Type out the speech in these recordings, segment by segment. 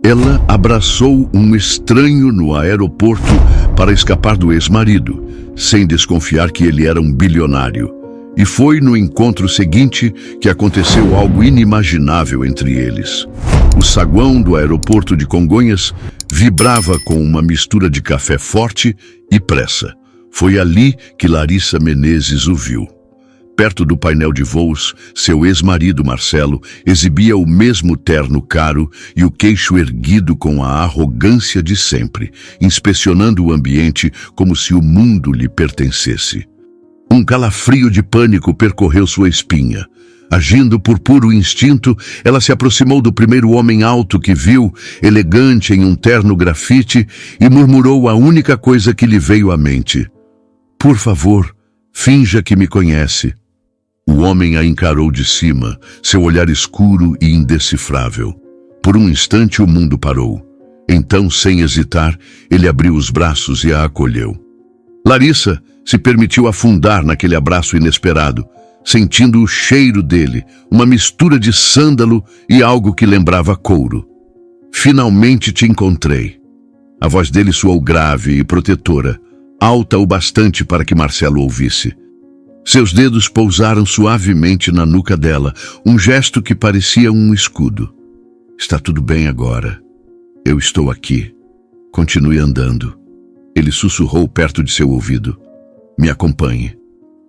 Ela abraçou um estranho no aeroporto para escapar do ex-marido, sem desconfiar que ele era um bilionário. E foi no encontro seguinte que aconteceu algo inimaginável entre eles. O saguão do aeroporto de Congonhas vibrava com uma mistura de café forte e pressa. Foi ali que Larissa Menezes o viu. Perto do painel de voos, seu ex-marido Marcelo exibia o mesmo terno caro e o queixo erguido com a arrogância de sempre, inspecionando o ambiente como se o mundo lhe pertencesse. Um calafrio de pânico percorreu sua espinha. Agindo por puro instinto, ela se aproximou do primeiro homem alto que viu, elegante em um terno grafite, e murmurou a única coisa que lhe veio à mente. "Por favor, finja que me conhece." O homem a encarou de cima, seu olhar escuro e indecifrável. Por um instante o mundo parou. Então, sem hesitar, ele abriu os braços e a acolheu. Larissa se permitiu afundar naquele abraço inesperado, sentindo o cheiro dele, uma mistura de sândalo e algo que lembrava couro. "Finalmente te encontrei." A voz dele soou grave e protetora, alta o bastante para que Marcelo ouvisse. Seus dedos pousaram suavemente na nuca dela, um gesto que parecia um escudo. "Está tudo bem agora. Eu estou aqui. Continue andando." Ele sussurrou perto de seu ouvido. "Me acompanhe."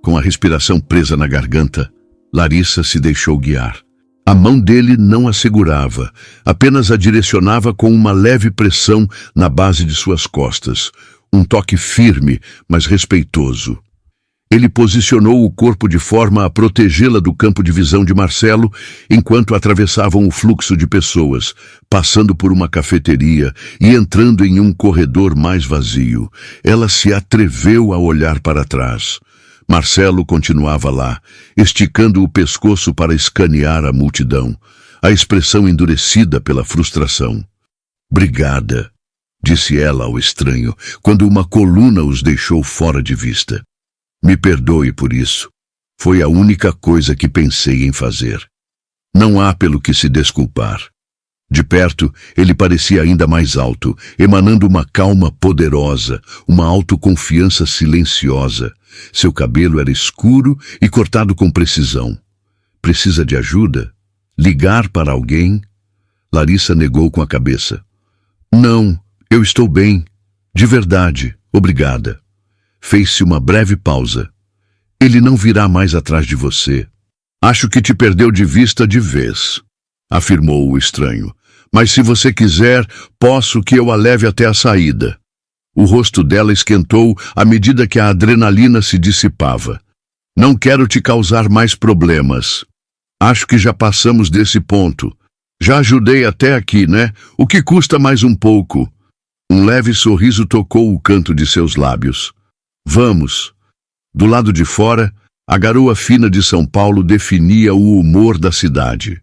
Com a respiração presa na garganta, Larissa se deixou guiar. A mão dele não a segurava, apenas a direcionava com uma leve pressão na base de suas costas, um toque firme, mas respeitoso. Ele posicionou o corpo de forma a protegê-la do campo de visão de Marcelo enquanto atravessavam o fluxo de pessoas, passando por uma cafeteria e entrando em um corredor mais vazio. Ela se atreveu a olhar para trás. Marcelo continuava lá, esticando o pescoço para escanear a multidão, a expressão endurecida pela frustração. "Obrigada", disse ela ao estranho, quando uma coluna os deixou fora de vista. "Me perdoe por isso. Foi a única coisa que pensei em fazer. Não há pelo que se desculpar." De perto, ele parecia ainda mais alto, emanando uma calma poderosa, uma autoconfiança silenciosa. Seu cabelo era escuro e cortado com precisão. "Precisa de ajuda? Ligar para alguém?" Larissa negou com a cabeça. "Não, eu estou bem. De verdade, obrigada." Fez-se uma breve pausa. "Ele não virá mais atrás de você. Acho que te perdeu de vista de vez", afirmou o estranho. "Mas se você quiser, posso que eu a leve até a saída." O rosto dela esquentou à medida que a adrenalina se dissipava. "Não quero te causar mais problemas. Acho que já passamos desse ponto. Já ajudei até aqui, né? O que custa mais um pouco?" Um leve sorriso tocou o canto de seus lábios. "Vamos." Do lado de fora, a garoa fina de São Paulo definia o humor da cidade.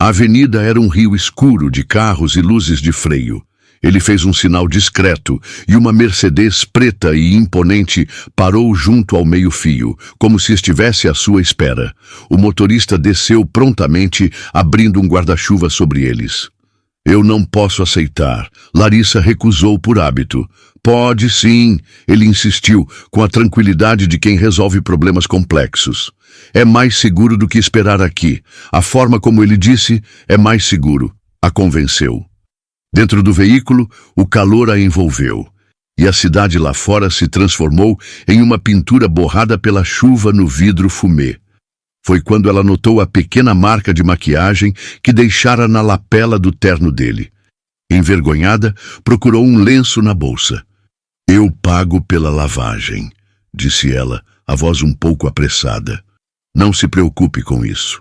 A avenida era um rio escuro de carros e luzes de freio. Ele fez um sinal discreto e uma Mercedes preta e imponente parou junto ao meio-fio, como se estivesse à sua espera. O motorista desceu prontamente, abrindo um guarda-chuva sobre eles. "Eu não posso aceitar." Larissa recusou por hábito. "Pode sim", ele insistiu, com a tranquilidade de quem resolve problemas complexos. "É mais seguro do que esperar aqui. A forma como ele disse é mais seguro." A convenceu. Dentro do veículo, o calor a envolveu, e a cidade lá fora se transformou em uma pintura borrada pela chuva no vidro fumê. Foi quando ela notou a pequena marca de maquiagem que deixara na lapela do terno dele. Envergonhada, procurou um lenço na bolsa. "Eu pago pela lavagem", disse ela, a voz um pouco apressada. "Não se preocupe com isso."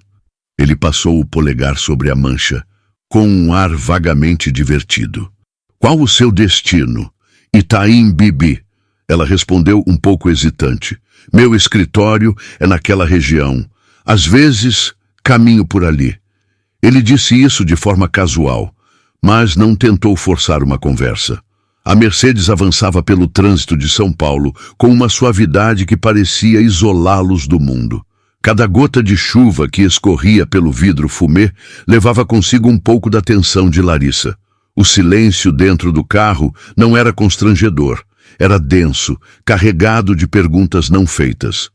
Ele passou o polegar sobre a mancha, com um ar vagamente divertido. "Qual o seu destino?" "Itaim Bibi." Ela respondeu um pouco hesitante. "Meu escritório é naquela região. Às vezes, caminho por ali." Ele disse isso de forma casual, mas não tentou forçar uma conversa. A Mercedes avançava pelo trânsito de São Paulo com uma suavidade que parecia isolá-los do mundo. Cada gota de chuva que escorria pelo vidro fumê levava consigo um pouco da tensão de Larissa. O silêncio dentro do carro não era constrangedor, era denso, carregado de perguntas não feitas.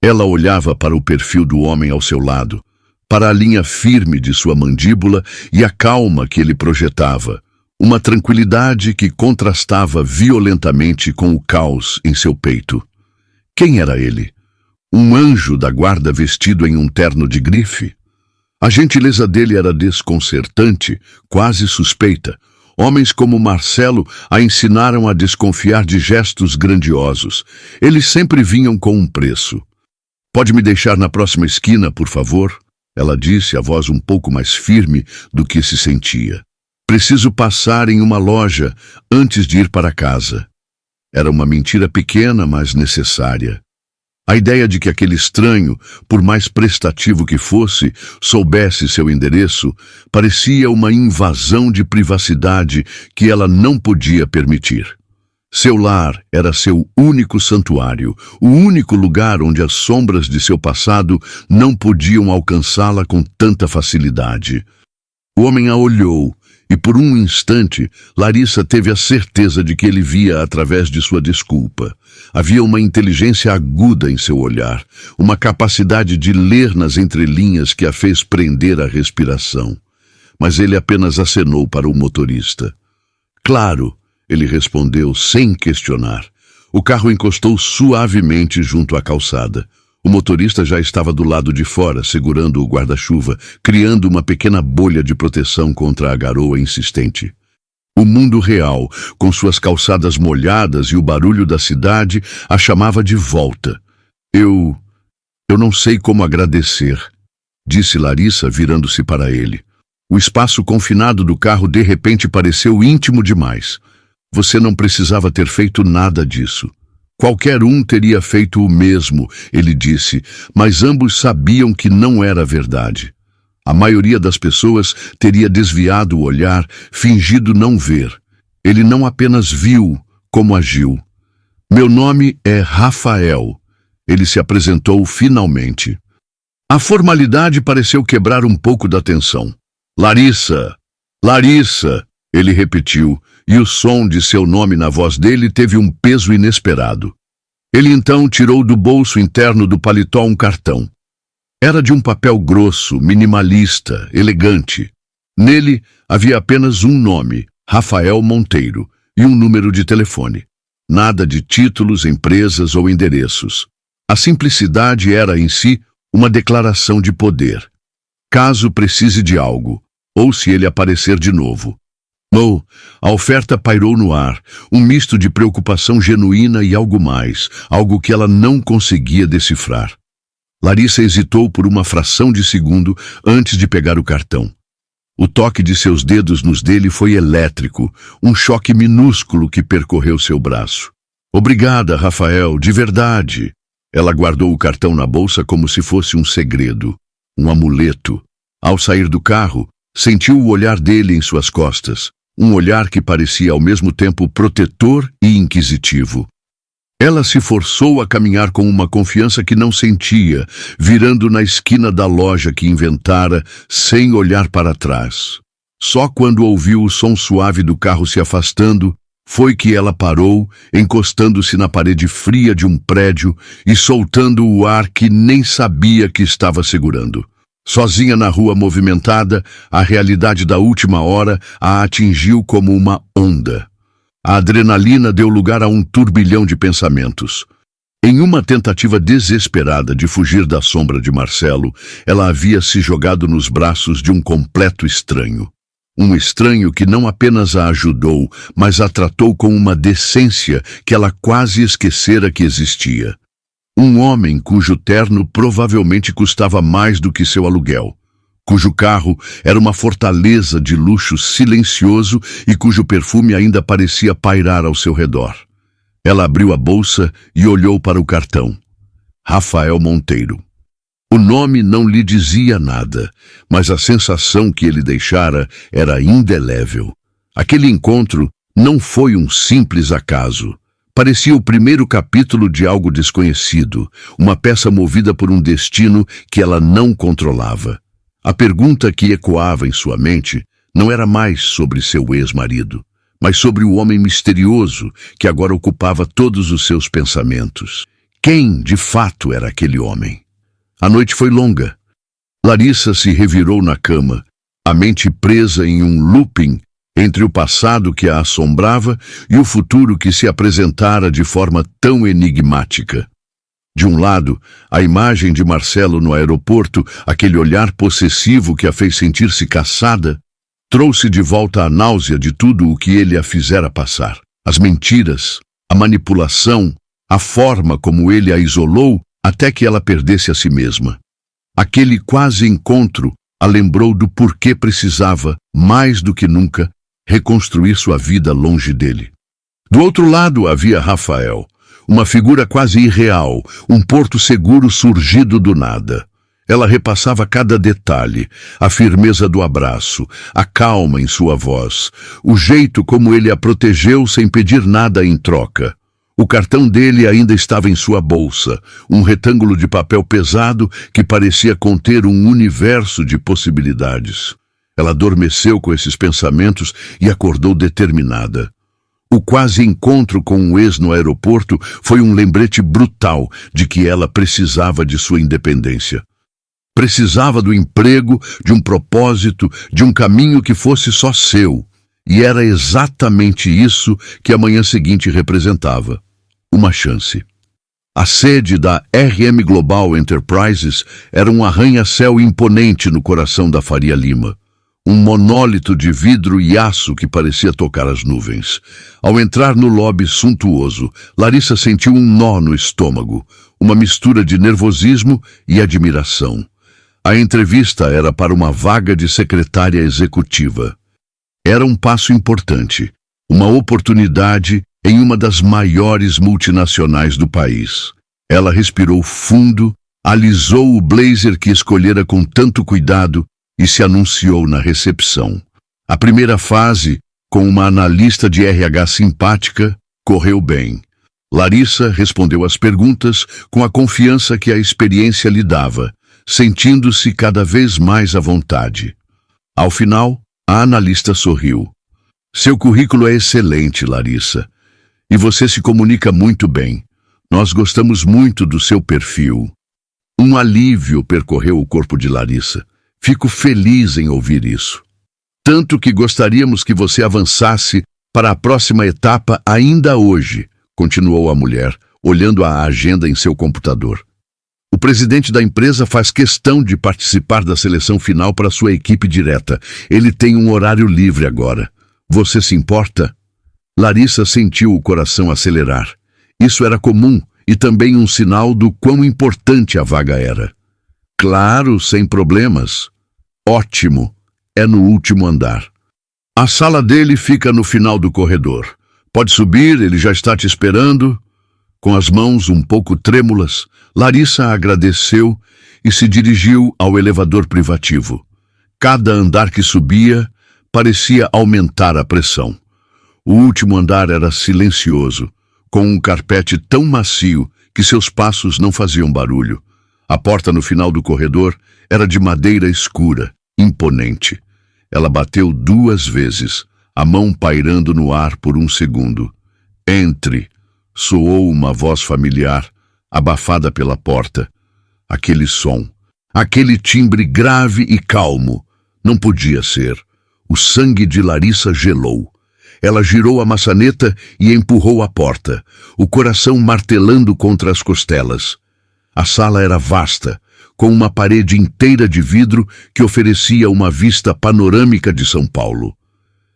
Ela olhava para o perfil do homem ao seu lado, para a linha firme de sua mandíbula e a calma que ele projetava, uma tranquilidade que contrastava violentamente com o caos em seu peito. Quem era ele? Um anjo da guarda vestido em um terno de grife? A gentileza dele era desconcertante, quase suspeita. Homens como Marcelo a ensinaram a desconfiar de gestos grandiosos. Eles sempre vinham com um preço. "Pode me deixar na próxima esquina, por favor?" Ela disse, a voz um pouco mais firme do que se sentia. "Preciso passar em uma loja antes de ir para casa." Era uma mentira pequena, mas necessária. A ideia de que aquele estranho, por mais prestativo que fosse, soubesse seu endereço, parecia uma invasão de privacidade que ela não podia permitir. Seu lar era seu único santuário, o único lugar onde as sombras de seu passado não podiam alcançá-la com tanta facilidade. O homem a olhou, e por um instante, Larissa teve a certeza de que ele via através de sua desculpa. Havia uma inteligência aguda em seu olhar, uma capacidade de ler nas entrelinhas que a fez prender a respiração. Mas ele apenas acenou para o motorista. "Claro", ele respondeu sem questionar. O carro encostou suavemente junto à calçada. O motorista já estava do lado de fora, segurando o guarda-chuva, criando uma pequena bolha de proteção contra a garoa insistente. O mundo real, com suas calçadas molhadas e o barulho da cidade, a chamava de volta. Eu não sei como agradecer", disse Larissa, virando-se para ele. O espaço confinado do carro de repente pareceu íntimo demais. "Você não precisava ter feito nada disso. Qualquer um teria feito o mesmo", ele disse, mas ambos sabiam que não era verdade. A maioria das pessoas teria desviado o olhar, fingido não ver. Ele não apenas viu, como agiu. "Meu nome é Rafael", ele se apresentou finalmente. A formalidade pareceu quebrar um pouco da tensão. "Larissa, Larissa", ele repetiu, e o som de seu nome na voz dele teve um peso inesperado. Ele então tirou do bolso interno do paletó um cartão. Era de um papel grosso, minimalista, elegante. Nele havia apenas um nome, Rafael Monteiro, e um número de telefone. Nada de títulos, empresas ou endereços. A simplicidade era, em si, uma declaração de poder. Caso precise de algo, ou se ele aparecer de novo. A oferta pairou no ar, um misto de preocupação genuína e algo mais, algo que ela não conseguia decifrar. Larissa hesitou por uma fração de segundo antes de pegar o cartão. O toque de seus dedos nos dele foi elétrico, um choque minúsculo que percorreu seu braço. "Obrigada, Rafael, de verdade." Ela guardou o cartão na bolsa como se fosse um segredo, um amuleto. Ao sair do carro, sentiu o olhar dele em suas costas. Um olhar que parecia ao mesmo tempo protetor e inquisitivo. Ela se forçou a caminhar com uma confiança que não sentia, virando na esquina da loja que inventara, sem olhar para trás. Só quando ouviu o som suave do carro se afastando, foi que ela parou, encostando-se na parede fria de um prédio e soltando o ar que nem sabia que estava segurando. Sozinha na rua movimentada, a realidade da última hora a atingiu como uma onda. A adrenalina deu lugar a um turbilhão de pensamentos. Em uma tentativa desesperada de fugir da sombra de Marcelo, ela havia se jogado nos braços de um completo estranho. Um estranho que não apenas a ajudou, mas a tratou com uma decência que ela quase esquecera que existia. Um homem cujo terno provavelmente custava mais do que seu aluguel, cujo carro era uma fortaleza de luxo silencioso e cujo perfume ainda parecia pairar ao seu redor. Ela abriu a bolsa e olhou para o cartão. Rafael Monteiro. O nome não lhe dizia nada, mas a sensação que ele deixara era indelével. Aquele encontro não foi um simples acaso. Parecia o primeiro capítulo de algo desconhecido, uma peça movida por um destino que ela não controlava. A pergunta que ecoava em sua mente Não era mais sobre seu ex-marido, mas sobre o homem misterioso que agora ocupava todos os seus pensamentos. Quem, de fato, era aquele homem? A noite foi longa. Larissa se revirou na cama, a mente presa em um looping entre o passado que a assombrava e o futuro que se apresentara de forma tão enigmática. De um lado, a imagem de Marcelo no aeroporto, aquele olhar possessivo que a fez sentir-se caçada, trouxe de volta a náusea de tudo o que ele a fizera passar. As mentiras, a manipulação, a forma como ele a isolou até que ela perdesse a si mesma. Aquele quase encontro a lembrou do porquê precisava, mais do que nunca, reconstruir sua vida longe dele. Do outro lado havia Rafael, uma figura quase irreal, um porto seguro surgido do nada. Ela repassava cada detalhe, a firmeza do abraço, a calma em sua voz, o jeito como ele a protegeu sem pedir nada em troca. O cartão dele ainda estava em sua bolsa, um retângulo de papel pesado que parecia conter um universo de possibilidades. Ela adormeceu com esses pensamentos e acordou determinada. O quase encontro com o ex no aeroporto foi um lembrete brutal de que ela precisava de sua independência. Precisava do emprego, de um propósito, de um caminho que fosse só seu. E era exatamente isso que a manhã seguinte representava. Uma chance. A sede da RM Global Enterprises era um arranha-céu imponente no coração da Faria Lima. Um monólito de vidro e aço que parecia tocar as nuvens. Ao entrar no lobby suntuoso, Larissa sentiu um nó no estômago, uma mistura de nervosismo e admiração. A entrevista era para uma vaga de secretária executiva. Era um passo importante, uma oportunidade em uma das maiores multinacionais do país. Ela respirou fundo, alisou o blazer que escolhera com tanto cuidado e se anunciou na recepção. A primeira fase, com uma analista de RH simpática, correu bem. Larissa respondeu às perguntas com a confiança que a experiência lhe dava, sentindo-se cada vez mais à vontade. Ao final, a analista sorriu. Seu currículo é excelente, Larissa. E você se comunica muito bem. Nós gostamos muito do seu perfil. Um alívio percorreu o corpo de Larissa. Fico feliz em ouvir isso. Tanto que gostaríamos que você avançasse para a próxima etapa ainda hoje, continuou a mulher, olhando a agenda em seu computador. O presidente da empresa faz questão de participar da seleção final para sua equipe direta. Ele tem um horário livre agora. Você se importa? Larissa sentiu o coração acelerar. Isso era comum e também um sinal do quão importante a vaga era. Claro, sem problemas. Ótimo. É no último andar. A sala dele fica no final do corredor. Pode subir, ele já está te esperando. Com as mãos um pouco trêmulas, Larissa agradeceu e se dirigiu ao elevador privativo. Cada andar que subia parecia aumentar a pressão. O último andar era silencioso, com um carpete tão macio que seus passos não faziam barulho. A porta no final do corredor era de madeira escura, imponente. Ela bateu 2 vezes, a mão pairando no ar por um segundo. Entre, soou uma voz familiar, abafada pela porta. Aquele som, aquele timbre grave e calmo, não podia ser. O sangue de Larissa gelou. Ela girou a maçaneta e empurrou a porta, o coração martelando contra as costelas. A sala era vasta, com uma parede inteira de vidro que oferecia uma vista panorâmica de São Paulo.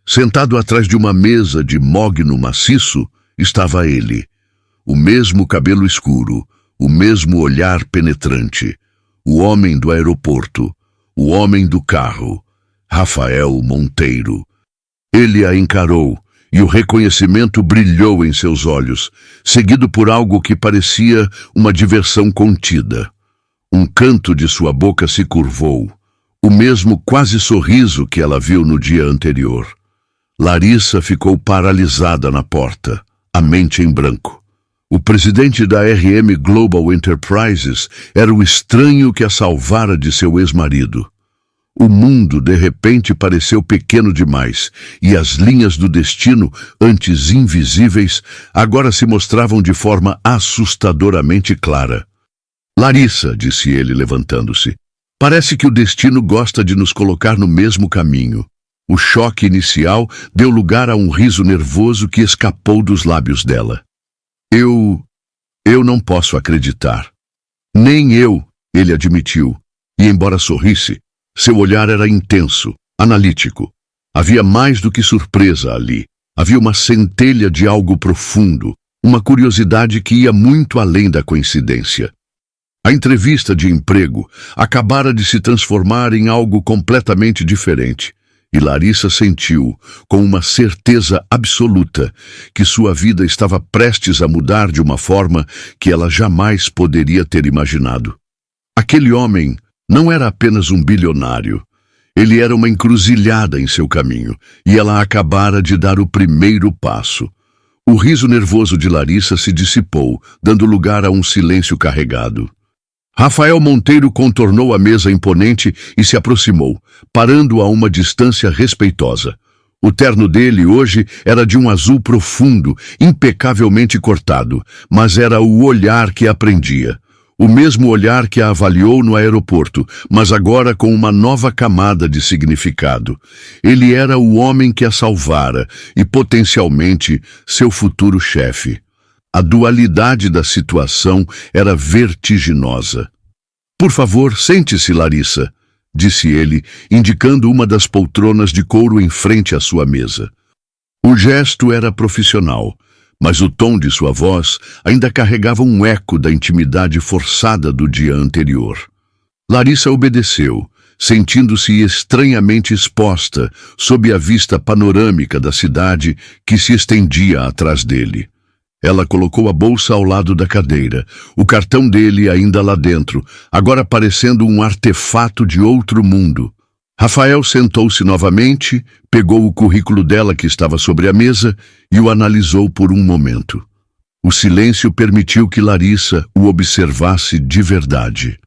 Sentado atrás de uma mesa de mogno maciço, estava ele. O mesmo cabelo escuro, o mesmo olhar penetrante. O homem do aeroporto, o homem do carro, Rafael Monteiro. Ele a encarou e o reconhecimento brilhou em seus olhos, seguido por algo que parecia uma diversão contida. Um canto de sua boca se curvou, o mesmo quase sorriso que ela viu no dia anterior. Larissa ficou paralisada na porta, a mente em branco. O presidente da RM Global Enterprises era o estranho que a salvara de seu ex-marido. O mundo, de repente, pareceu pequeno demais, e as linhas do destino, antes invisíveis, agora se mostravam de forma assustadoramente clara. Larissa, disse ele, levantando-se, parece que o destino gosta de nos colocar no mesmo caminho. O choque inicial deu lugar a um riso nervoso que escapou dos lábios dela. Eu não posso acreditar. Nem eu, ele admitiu, e embora sorrisse, seu olhar era intenso, analítico. Havia mais do que surpresa ali. Havia uma centelha de algo profundo, uma curiosidade que ia muito além da coincidência. A entrevista de emprego acabara de se transformar em algo completamente diferente, e Larissa sentiu, com uma certeza absoluta, que sua vida estava prestes a mudar de uma forma que ela jamais poderia ter imaginado. Aquele homem não era apenas um bilionário. Ele era uma encruzilhada em seu caminho, e ela acabara de dar o primeiro passo. O riso nervoso de Larissa se dissipou, dando lugar a um silêncio carregado. Rafael Monteiro contornou a mesa imponente e se aproximou, parando a uma distância respeitosa. O terno dele hoje era de um azul profundo, impecavelmente cortado, mas era o olhar que a prendia. O mesmo olhar que a avaliou no aeroporto, mas agora com uma nova camada de significado. Ele era o homem que a salvara e, potencialmente, seu futuro chefe. A dualidade da situação era vertiginosa. Por favor, sente-se, Larissa, disse ele, indicando uma das poltronas de couro em frente à sua mesa. O gesto era profissional, mas o tom de sua voz ainda carregava um eco da intimidade forçada do dia anterior. Larissa obedeceu, sentindo-se estranhamente exposta sob a vista panorâmica da cidade que se estendia atrás dele. Ela colocou a bolsa ao lado da cadeira, o cartão dele ainda lá dentro, agora parecendo um artefato de outro mundo. Rafael sentou-se novamente, pegou o currículo dela que estava sobre a mesa e o analisou por um momento. O silêncio permitiu que Larissa o observasse de verdade.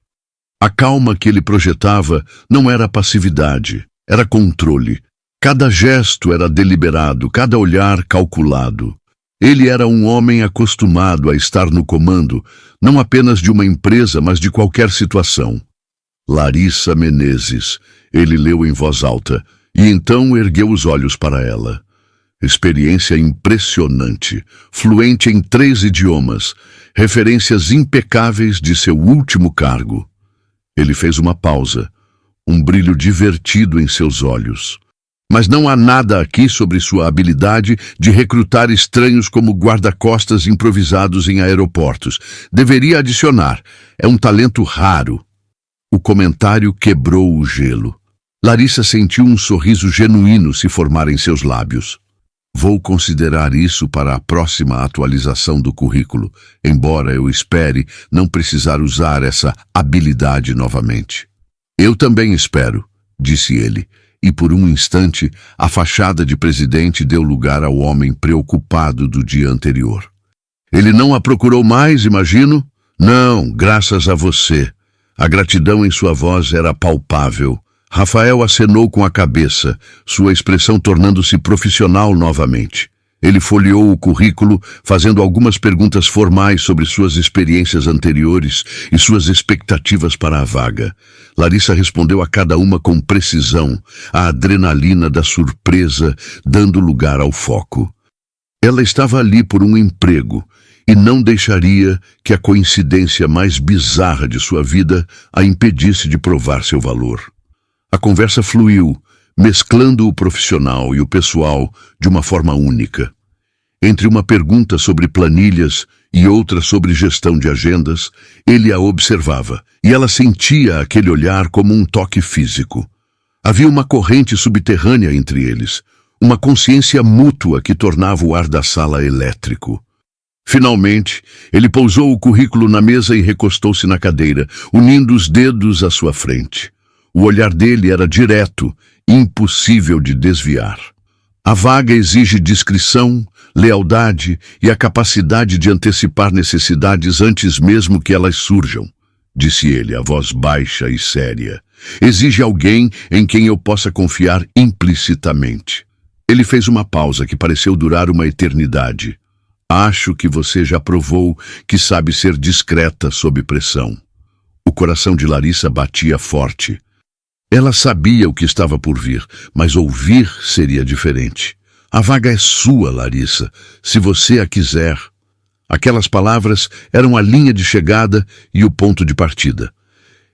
A calma que ele projetava não era passividade, era controle. Cada gesto era deliberado, cada olhar calculado. Ele era um homem acostumado a estar no comando, não apenas de uma empresa, mas de qualquer situação. Larissa Menezes, ele leu em voz alta, e então ergueu os olhos para ela. Experiência impressionante, fluente em 3 idiomas, referências impecáveis de seu último cargo. Ele fez uma pausa, um brilho divertido em seus olhos. Mas não há nada aqui sobre sua habilidade de recrutar estranhos como guarda-costas improvisados em aeroportos. Deveria adicionar, é um talento raro. O comentário quebrou o gelo. Larissa sentiu um sorriso genuíno se formar em seus lábios. Vou considerar isso para a próxima atualização do currículo, embora eu espere não precisar usar essa habilidade novamente. Eu também espero, disse ele, e por um instante a fachada de presidente deu lugar ao homem preocupado do dia anterior. Ele não a procurou mais, imagino? Não, graças a você. A gratidão em sua voz era palpável. Rafael acenou com a cabeça, sua expressão tornando-se profissional novamente. Ele folheou o currículo, fazendo algumas perguntas formais sobre suas experiências anteriores e suas expectativas para a vaga. Larissa respondeu a cada uma com precisão, a adrenalina da surpresa dando lugar ao foco. Ela estava ali por um emprego e não deixaria que a coincidência mais bizarra de sua vida a impedisse de provar seu valor. A conversa fluiu, mesclando o profissional e o pessoal de uma forma única. Entre uma pergunta sobre planilhas e outra sobre gestão de agendas, ele a observava, e ela sentia aquele olhar como um toque físico. Havia uma corrente subterrânea entre eles, uma consciência mútua que tornava o ar da sala elétrico. Finalmente, ele pousou o currículo na mesa e recostou-se na cadeira, unindo os dedos à sua frente. O olhar dele era direto, impossível de desviar. A vaga exige discrição, lealdade e a capacidade de antecipar necessidades antes mesmo que elas surjam. disse ele, a voz baixa e séria. Exige alguém em quem eu possa confiar implicitamente. Ele fez uma pausa que pareceu durar uma eternidade. Acho que você já provou que sabe ser discreta sob pressão. O coração de Larissa batia forte. Ela sabia o que estava por vir, mas ouvir seria diferente. A vaga é sua, Larissa, se você a quiser. Aquelas palavras eram a linha de chegada e o ponto de partida.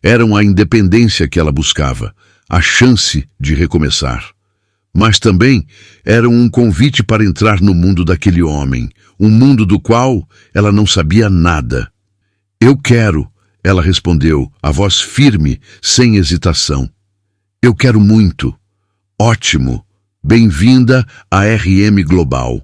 Eram a independência que ela buscava, a chance de recomeçar. Mas também eram um convite para entrar no mundo daquele homem, um mundo do qual ela não sabia nada. Eu quero, ela respondeu, a voz firme, sem hesitação. Eu quero muito. Ótimo. Bem-vinda à RM Global.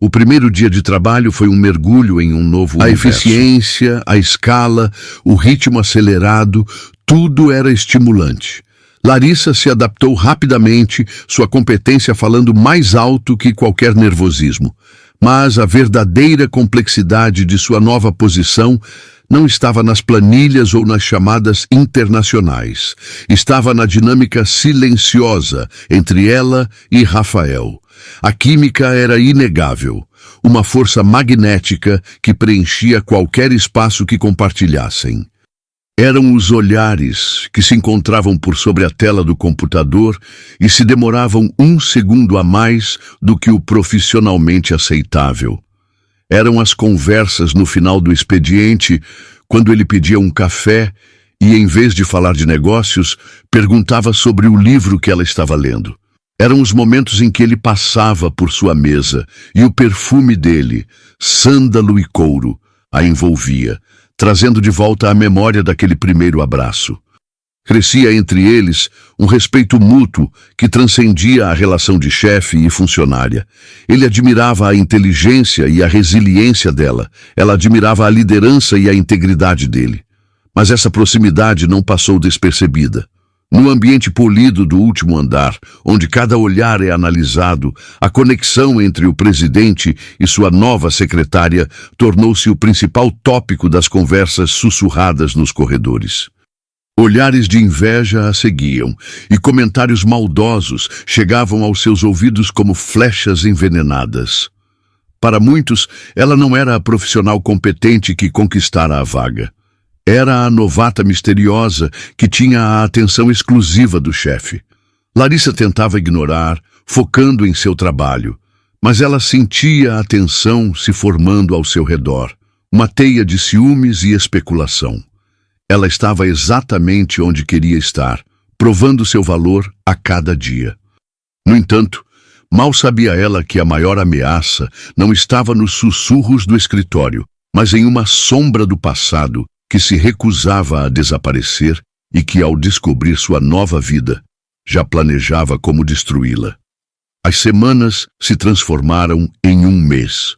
O primeiro dia de trabalho foi um mergulho em um novo universo. A eficiência, a escala, o ritmo acelerado, tudo era estimulante. Larissa se adaptou rapidamente, sua competência falando mais alto que qualquer nervosismo. Mas a verdadeira complexidade de sua nova posição não estava nas planilhas ou nas chamadas internacionais. Estava na dinâmica silenciosa entre ela e Rafael. A química era inegável, uma força magnética que preenchia qualquer espaço que compartilhassem. Eram os olhares que se encontravam por sobre a tela do computador e se demoravam 1 segundo a mais do que o profissionalmente aceitável. Eram as conversas no final do expediente, quando ele pedia um café e, em vez de falar de negócios, perguntava sobre o livro que ela estava lendo. Eram os momentos em que ele passava por sua mesa e o perfume dele, sândalo e couro, a envolvia, trazendo de volta a memória daquele primeiro abraço. Crescia entre eles um respeito mútuo que transcendia a relação de chefe e funcionária. Ele admirava a inteligência e a resiliência dela. Ela admirava a liderança e a integridade dele. Mas essa proximidade não passou despercebida. No ambiente polido do último andar, onde cada olhar é analisado, a conexão entre o presidente e sua nova secretária tornou-se o principal tópico das conversas sussurradas nos corredores. Olhares de inveja a seguiam, e comentários maldosos chegavam aos seus ouvidos como flechas envenenadas. Para muitos, ela não era a profissional competente que conquistara a vaga. Era a novata misteriosa que tinha a atenção exclusiva do chefe. Larissa tentava ignorar, focando em seu trabalho, mas ela sentia a tensão se formando ao seu redor, uma teia de ciúmes e especulação. Ela estava exatamente onde queria estar, provando seu valor a cada dia. No entanto, mal sabia ela que a maior ameaça não estava nos sussurros do escritório, mas em uma sombra do passado que se recusava a desaparecer e que, ao descobrir sua nova vida, já planejava como destruí-la. As semanas se transformaram em 1 mês.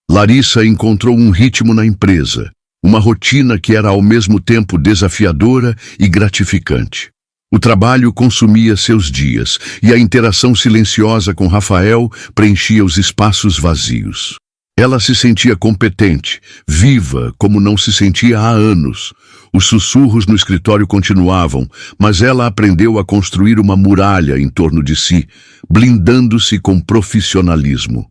Larissa encontrou um ritmo na empresa, uma rotina que era ao mesmo tempo desafiadora e gratificante. O trabalho consumia seus dias e a interação silenciosa com Rafael preenchia os espaços vazios. Ela se sentia competente, viva, como não se sentia há anos. Os sussurros no escritório continuavam, mas ela aprendeu a construir uma muralha em torno de si, blindando-se com profissionalismo.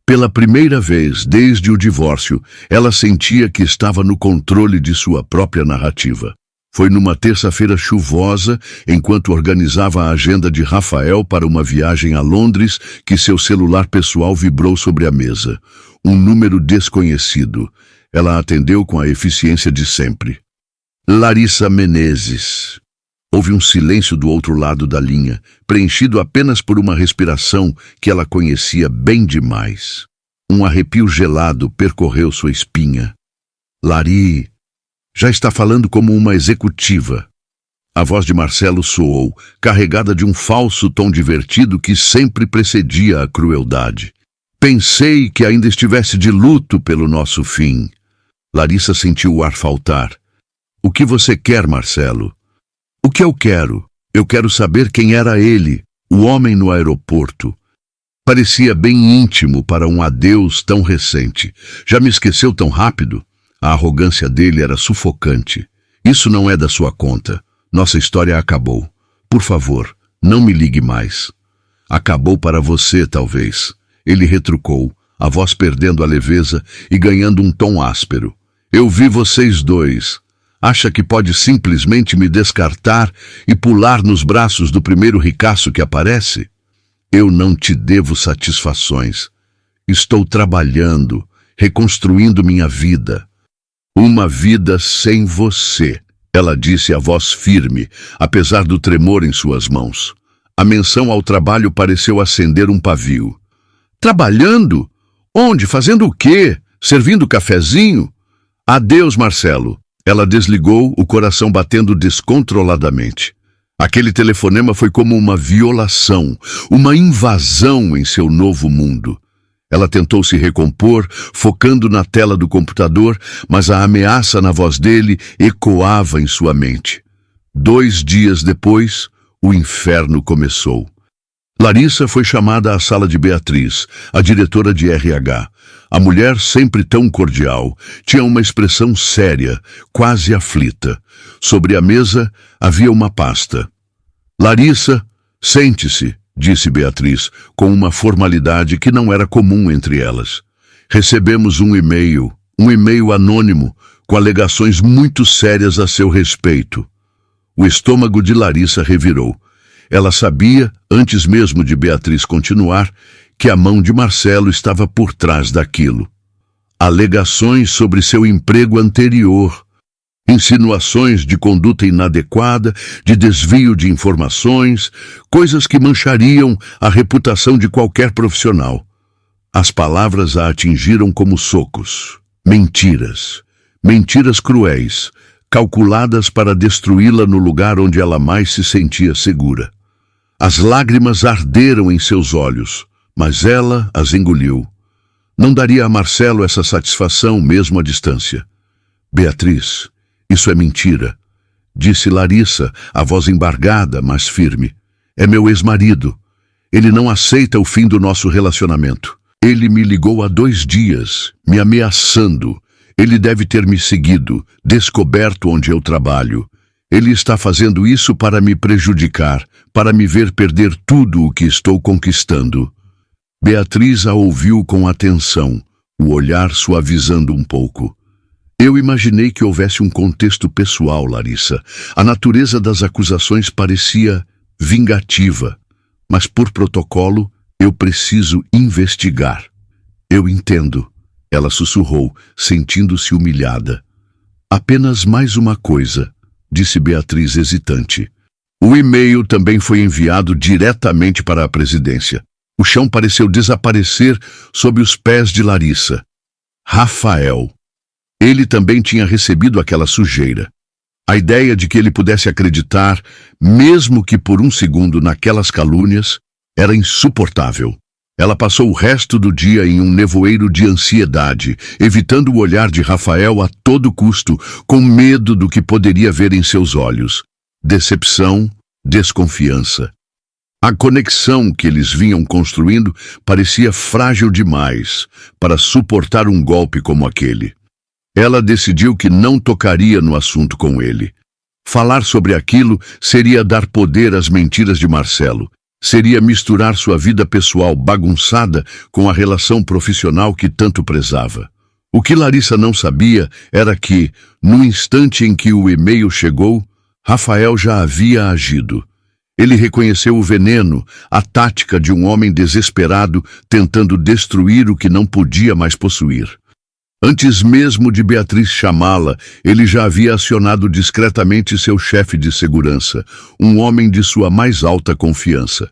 Pela primeira vez desde o divórcio, ela sentia que estava no controle de sua própria narrativa. Foi numa terça-feira chuvosa, enquanto organizava a agenda de Rafael para uma viagem a Londres, que seu celular pessoal vibrou sobre a mesa. Um número desconhecido. Ela atendeu com a eficiência de sempre. Larissa Menezes. Houve um silêncio do outro lado da linha, preenchido apenas por uma respiração que ela conhecia bem demais. Um arrepio gelado percorreu sua espinha. Lari, já está falando como uma executiva. A voz de Marcelo soou, carregada de um falso tom divertido que sempre precedia a crueldade. Pensei que ainda estivesse de luto pelo nosso fim. Larissa sentiu o ar faltar. O que você quer, Marcelo? O que eu quero? Eu quero saber quem era ele, o homem no aeroporto. Parecia bem íntimo para um adeus tão recente. Já me esqueceu tão rápido? A arrogância dele era sufocante. Isso não é da sua conta. Nossa história acabou. Por favor, não me ligue mais. Acabou para você, talvez. Ele retrucou, a voz perdendo a leveza e ganhando um tom áspero. Eu vi vocês dois. Acha que pode simplesmente me descartar e pular nos braços do primeiro ricaço que aparece? Eu não te devo satisfações. Estou trabalhando, reconstruindo minha vida. Uma vida sem você, ela disse a voz firme, apesar do tremor em suas mãos. A menção ao trabalho pareceu acender um pavio. Trabalhando? Onde? Fazendo o quê? Servindo cafezinho? Adeus, Marcelo. Ela desligou, o coração batendo descontroladamente. Aquele telefonema foi como uma violação, uma invasão em seu novo mundo. Ela tentou se recompor, focando na tela do computador, mas a ameaça na voz dele ecoava em sua mente. 2 dias depois, o inferno começou. Larissa foi chamada à sala de Beatriz, a diretora de RH. A mulher, sempre tão cordial, tinha uma expressão séria, quase aflita. Sobre a mesa havia uma pasta. Larissa, sente-se, disse Beatriz, com uma formalidade que não era comum entre elas. Recebemos um e-mail anônimo, com alegações muito sérias a seu respeito. O estômago de Larissa revirou. Ela sabia, antes mesmo de Beatriz continuar, que a mão de Marcelo estava por trás daquilo. Alegações sobre seu emprego anterior, insinuações de conduta inadequada, de desvio de informações, coisas que manchariam a reputação de qualquer profissional. As palavras a atingiram como socos. Mentiras. Mentiras cruéis, calculadas para destruí-la no lugar onde ela mais se sentia segura. As lágrimas arderam em seus olhos, mas ela as engoliu. Não daria a Marcelo essa satisfação mesmo à distância. Beatriz, isso é mentira, disse Larissa, a voz embargada, mas firme. É meu ex-marido. Ele não aceita o fim do nosso relacionamento. Ele me ligou há 2 dias, me ameaçando. Ele deve ter me seguido, descoberto onde eu trabalho. Ele está fazendo isso para me prejudicar, para me ver perder tudo o que estou conquistando. Beatriz a ouviu com atenção, o olhar suavizando um pouco. Eu imaginei que houvesse um contexto pessoal, Larissa. A natureza das acusações parecia vingativa, mas por protocolo eu preciso investigar. Eu entendo, ela sussurrou, sentindo-se humilhada. Apenas mais uma coisa, disse Beatriz hesitante. O e-mail também foi enviado diretamente para a presidência. O chão pareceu desaparecer sob os pés de Larissa. Rafael. Ele também tinha recebido aquela sujeira. A ideia de que ele pudesse acreditar, mesmo que por um segundo, naquelas calúnias, era insuportável. Ela passou o resto do dia em um nevoeiro de ansiedade, evitando o olhar de Rafael a todo custo, com medo do que poderia ver em seus olhos. Decepção, desconfiança. A conexão que eles vinham construindo parecia frágil demais para suportar um golpe como aquele. Ela decidiu que não tocaria no assunto com ele. Falar sobre aquilo seria dar poder às mentiras de Marcelo. Seria misturar sua vida pessoal bagunçada com a relação profissional que tanto prezava. O que Larissa não sabia era que, no instante em que o e-mail chegou, Rafael já havia agido. Ele reconheceu o veneno, a tática de um homem desesperado tentando destruir o que não podia mais possuir. Antes mesmo de Beatriz chamá-la, ele já havia acionado discretamente seu chefe de segurança, um homem de sua mais alta confiança.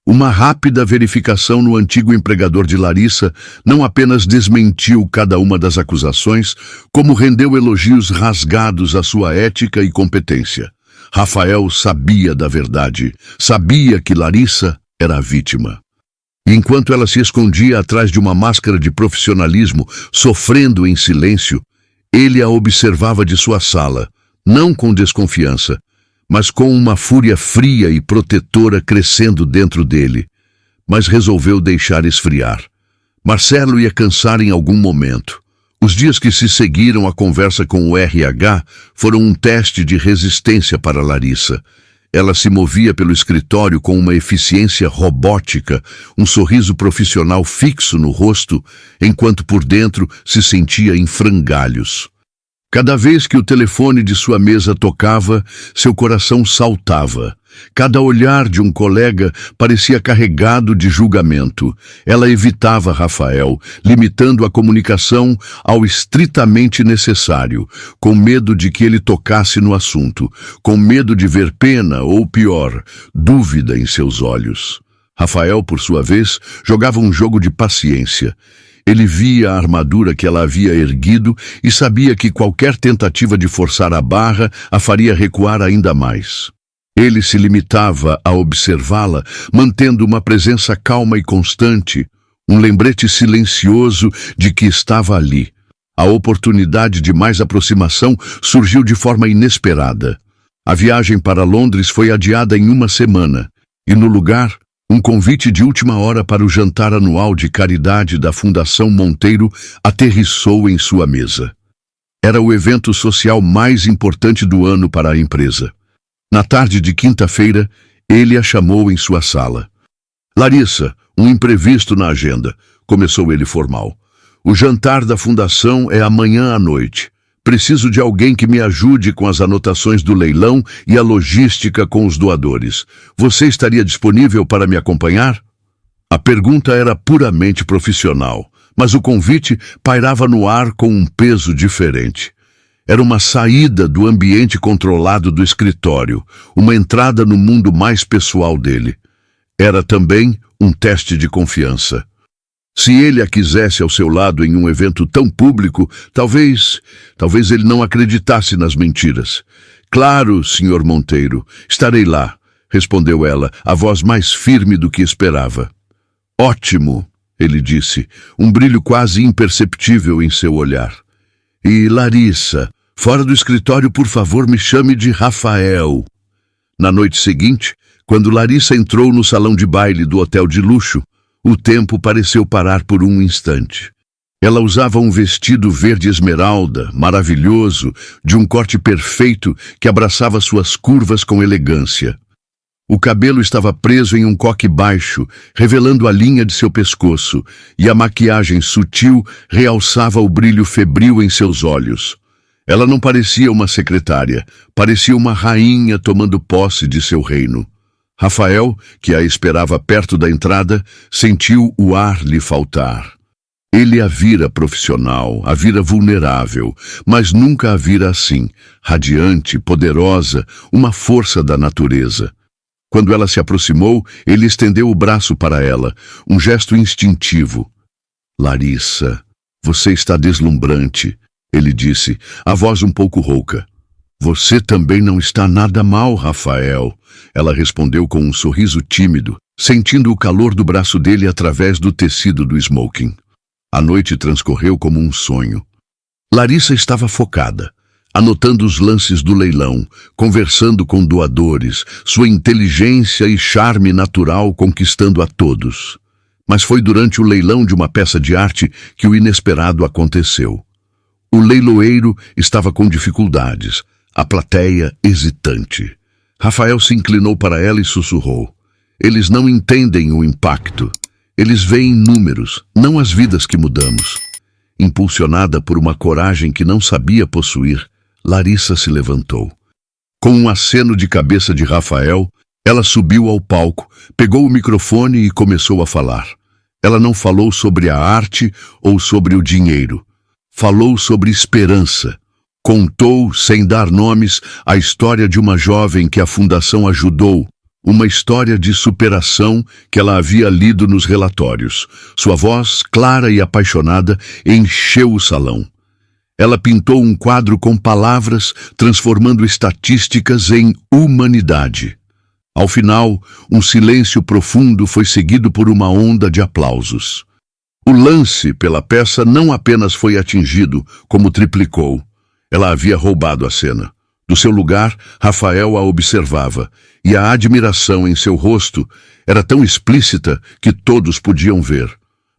Uma rápida verificação no antigo empregador de Larissa não apenas desmentiu cada uma das acusações, como rendeu elogios rasgados à sua ética e competência. Rafael sabia da verdade, sabia que Larissa era a vítima. Enquanto ela se escondia atrás de uma máscara de profissionalismo, sofrendo em silêncio, ele a observava de sua sala, não com desconfiança, mas com uma fúria fria e protetora crescendo dentro dele. Mas resolveu deixar esfriar. Marcelo ia cansar em algum momento. Os dias que se seguiram à conversa com o RH foram um teste de resistência para Larissa. Ela se movia pelo escritório com uma eficiência robótica, um sorriso profissional fixo no rosto, enquanto por dentro se sentia em frangalhos. Cada vez que o telefone de sua mesa tocava, seu coração saltava. Cada olhar de um colega parecia carregado de julgamento. Ela evitava Rafael, limitando a comunicação ao estritamente necessário, com medo de que ele tocasse no assunto, com medo de ver pena ou, pior, dúvida em seus olhos. Rafael, por sua vez, jogava um jogo de paciência. Ele via a armadura que ela havia erguido e sabia que qualquer tentativa de forçar a barra a faria recuar ainda mais. Ele se limitava a observá-la, mantendo uma presença calma e constante, um lembrete silencioso de que estava ali. A oportunidade de mais aproximação surgiu de forma inesperada. A viagem para Londres foi adiada em uma semana, e no lugar, um convite de última hora para o jantar anual de caridade da Fundação Monteiro aterrissou em sua mesa. Era o evento social mais importante do ano para a empresa. Na tarde de quinta-feira, ele a chamou em sua sala. Larissa, um imprevisto na agenda, começou ele formal. O jantar da fundação é amanhã à noite. Preciso de alguém que me ajude com as anotações do leilão e a logística com os doadores. Você estaria disponível para me acompanhar? A pergunta era puramente profissional, mas o convite pairava no ar com um peso diferente. Era uma saída do ambiente controlado do escritório, uma entrada no mundo mais pessoal dele. Era também um teste de confiança. Se ele a quisesse ao seu lado em um evento tão público, talvez ele não acreditasse nas mentiras. Claro, Sr. Monteiro, estarei lá, respondeu ela, a voz mais firme do que esperava. Ótimo, ele disse, um brilho quase imperceptível em seu olhar. E Larissa, fora do escritório, por favor, me chame de Rafael. Na noite seguinte, quando Larissa entrou no salão de baile do hotel de luxo, o tempo pareceu parar por um instante. Ela usava um vestido verde esmeralda, maravilhoso, de um corte perfeito que abraçava suas curvas com elegância. O cabelo estava preso em um coque baixo, revelando a linha de seu pescoço, e a maquiagem sutil realçava o brilho febril em seus olhos. Ela não parecia uma secretária, parecia uma rainha tomando posse de seu reino. Rafael, que a esperava perto da entrada, sentiu o ar lhe faltar. Ele a vira profissional, a vira vulnerável, mas nunca a vira assim, radiante, poderosa, uma força da natureza. Quando ela se aproximou, ele estendeu o braço para ela, um gesto instintivo. Larissa, você está deslumbrante, ele disse, a voz um pouco rouca. Você também não está nada mal, Rafael, ela respondeu com um sorriso tímido, sentindo o calor do braço dele através do tecido do smoking. A noite transcorreu como um sonho. Larissa estava focada, anotando os lances do leilão, conversando com doadores, sua inteligência e charme natural conquistando a todos. Mas foi durante o leilão de uma peça de arte que o inesperado aconteceu. O leiloeiro estava com dificuldades, a plateia hesitante. Rafael se inclinou para ela e sussurrou. Eles não entendem o impacto. Eles veem números, não as vidas que mudamos. Impulsionada por uma coragem que não sabia possuir, Larissa se levantou. Com um aceno de cabeça de Rafael, ela subiu ao palco, pegou o microfone e começou a falar. Ela não falou sobre a arte ou sobre o dinheiro. Falou sobre esperança. Contou, sem dar nomes, a história de uma jovem que a fundação ajudou, uma história de superação que ela havia lido nos relatórios. Sua voz, clara e apaixonada, encheu o salão. Ela pintou um quadro com palavras, transformando estatísticas em humanidade. Ao final, um silêncio profundo foi seguido por uma onda de aplausos. O lance pela peça não apenas foi atingido, como triplicou. Ela havia roubado a cena. Do seu lugar, Rafael a observava, e a admiração em seu rosto era tão explícita que todos podiam ver.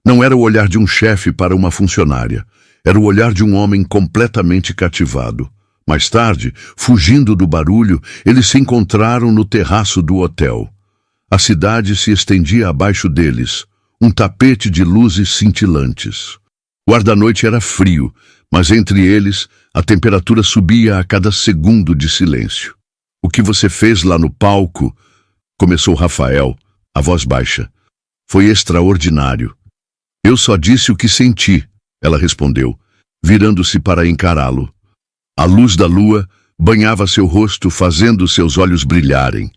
Não era o olhar de um chefe para uma funcionária. Era o olhar de um homem completamente cativado. Mais tarde, fugindo do barulho, eles se encontraram no terraço do hotel. A cidade se estendia abaixo deles, um tapete de luzes cintilantes. O ar da noite era frio, mas entre eles a temperatura subia a cada segundo de silêncio. "O que você fez lá no palco?" começou Rafael, a voz baixa. "Foi extraordinário." "Eu só disse o que senti," ela respondeu, virando-se para encará-lo. A luz da lua banhava seu rosto, fazendo seus olhos brilharem.